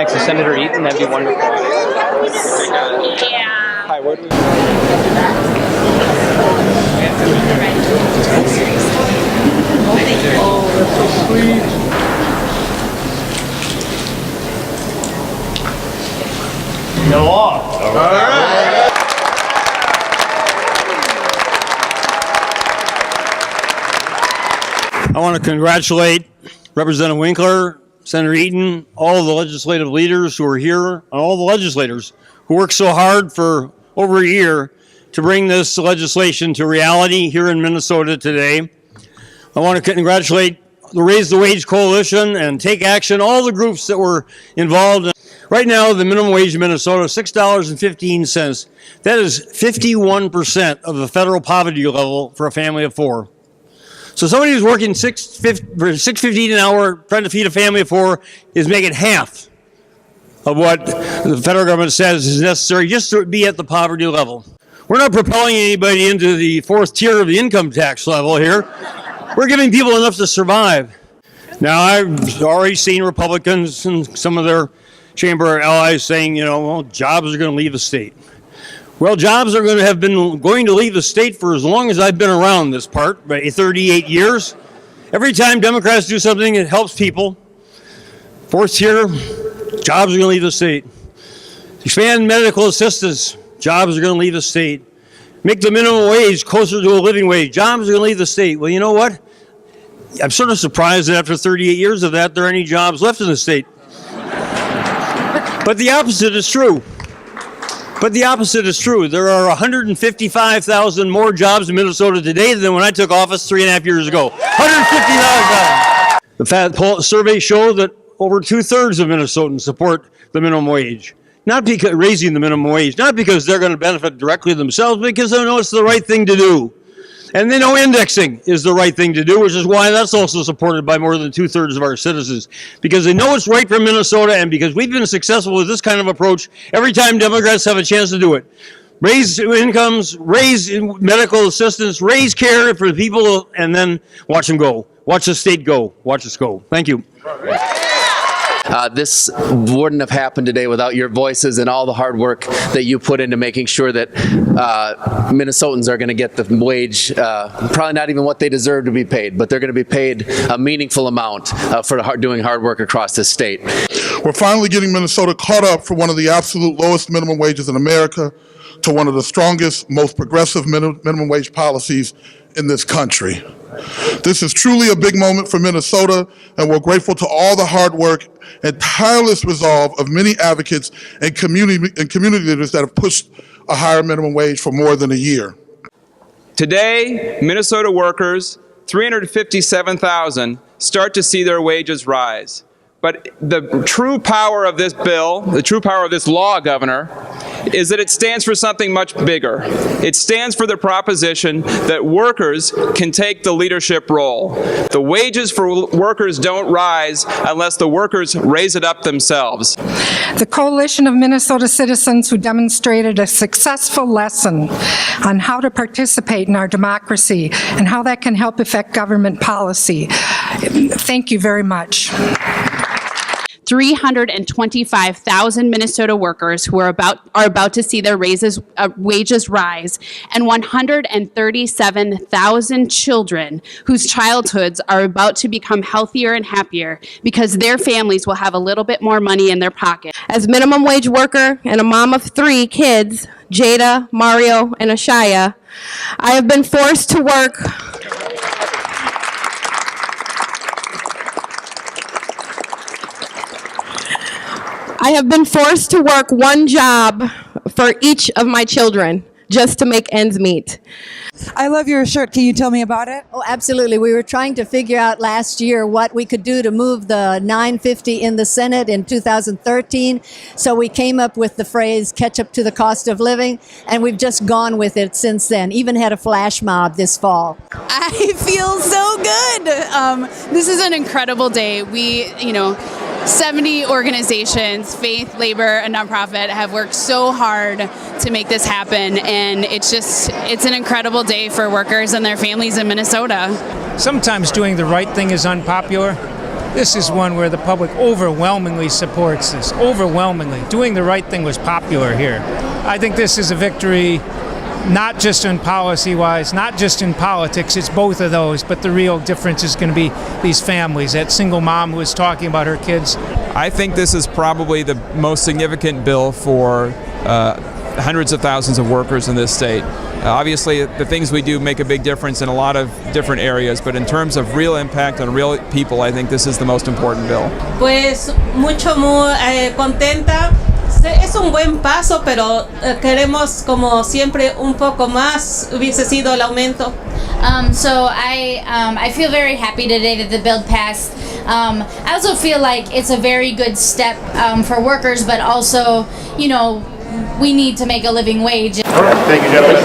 next to Senator Eaton, that'd be wonderful. Yeah. Hi, where do we... Oh, that's so sweet. No off. All right. I want to congratulate Representative Winkler, Senator Eaton, all the legislative leaders who are here, and all the legislators who worked so hard for over a year to bring this legislation to reality here in Minnesota today. I want to congratulate the Raise the Wage Coalition and Take Action, all the groups that were involved. Right now, the minimum wage in Minnesota is $6.15. That is 51% of the federal poverty level for a family of four. So somebody who's working $6.15 an hour trying to feed a family of four is making half of what the federal government says is necessary just to be at the poverty level. We're not propelling anybody into the fourth tier of the income tax level here. We're giving people enough to survive. Now, I've already seen Republicans and some of their chamber allies saying, well, jobs are going to leave the state. Well, jobs are going to have been going to leave the state for as long as I've been around this part, by 38 years. Every time Democrats do something that helps people, fourth tier, jobs are going to leave the state. Expand medical assistance, jobs are going to leave the state. Make the minimum wage closer to a living wage, jobs are going to leave the state. Well, you know what? I'm sort of surprised that after 38 years of that, there are any jobs left in the state. But the opposite is true. There are 155,000 more jobs in Minnesota today than when I took office 3.5 years ago. 155,000. The surveys show that over 2/3 of Minnesotans support the minimum wage. Not because raising the minimum wage, not because they're going to benefit directly themselves, but because they know it's the right thing to do. And they know indexing is the right thing to do, which is why that's also supported by more than 2/3 of our citizens. Because they know it's right for Minnesota, and because we've been successful with this kind of approach every time Democrats have a chance to do it. Raise incomes, raise medical assistance, raise care for the people, and then watch them go. Watch the state go. Watch us go. Thank you. This wouldn't have happened today without your voices and all the hard work that you put into making sure that Minnesotans are going to get the wage, probably not even what they deserve to be paid, but they're going to be paid a meaningful amount for doing hard work across this state. We're finally getting Minnesota caught up for one of the absolute lowest minimum wages in America to one of the strongest, most progressive minimum wage policies in this country. This is truly a big moment for Minnesota, and we're grateful to all the hard work and tireless resolve of many advocates and community leaders that have pushed a higher minimum wage for more than a year. Today, Minnesota workers, 357,000, start to see their wages rise. But the true power of this bill, the true power of this law, Governor, is that it stands for something much bigger. It stands for the proposition that workers can take the leadership role. The wages for workers don't rise unless the workers raise it up themselves. The coalition of Minnesota citizens who demonstrated a successful lesson on how to participate in our democracy and how that can help affect government policy. Thank you very much. 325,000 Minnesota workers who are about to see their wages rise, and 137,000 children whose childhoods are about to become healthier and happier because their families will have a little bit more money in their pocket. As minimum wage worker and a mom of 3 kids, Jada, Mario, and Ashaya, I have been forced to work one job for each of my children just to make ends meet. I love your shirt. Can you tell me about it? Oh, absolutely. We were trying to figure out last year what we could do to move the 950 in the Senate in 2013. So we came up with the phrase, catch up to the cost of living, and we've just gone with it since then. Even had a flash mob this fall. I feel so good. This is an incredible day. We, 70 organizations, faith, labor, and nonprofit, have worked so hard to make this happen, and it's an incredible day for workers and their families in Minnesota. Sometimes doing the right thing is unpopular, this is one where the public overwhelmingly supports this. Overwhelmingly. Doing the right thing was popular here. I think this is a victory, not just in policy-wise, not just in politics, it's both of those, but the real difference is going to be these families. That single mom who was talking about her kids. I think this is probably the most significant bill for hundreds of thousands of workers in this state. Obviously, the things we do make a big difference in a lot of different areas, but in terms of real impact on real people, I think this is the most important bill. Pues muy contenta. Es un buen paso, pero queremos como siempre un poco más. Hubiese sido el aumento. So I feel very happy today that the bill passed. I also feel like it's a very good step for workers, but also, you know, we need to make a living wage. Thank you, gentlemen.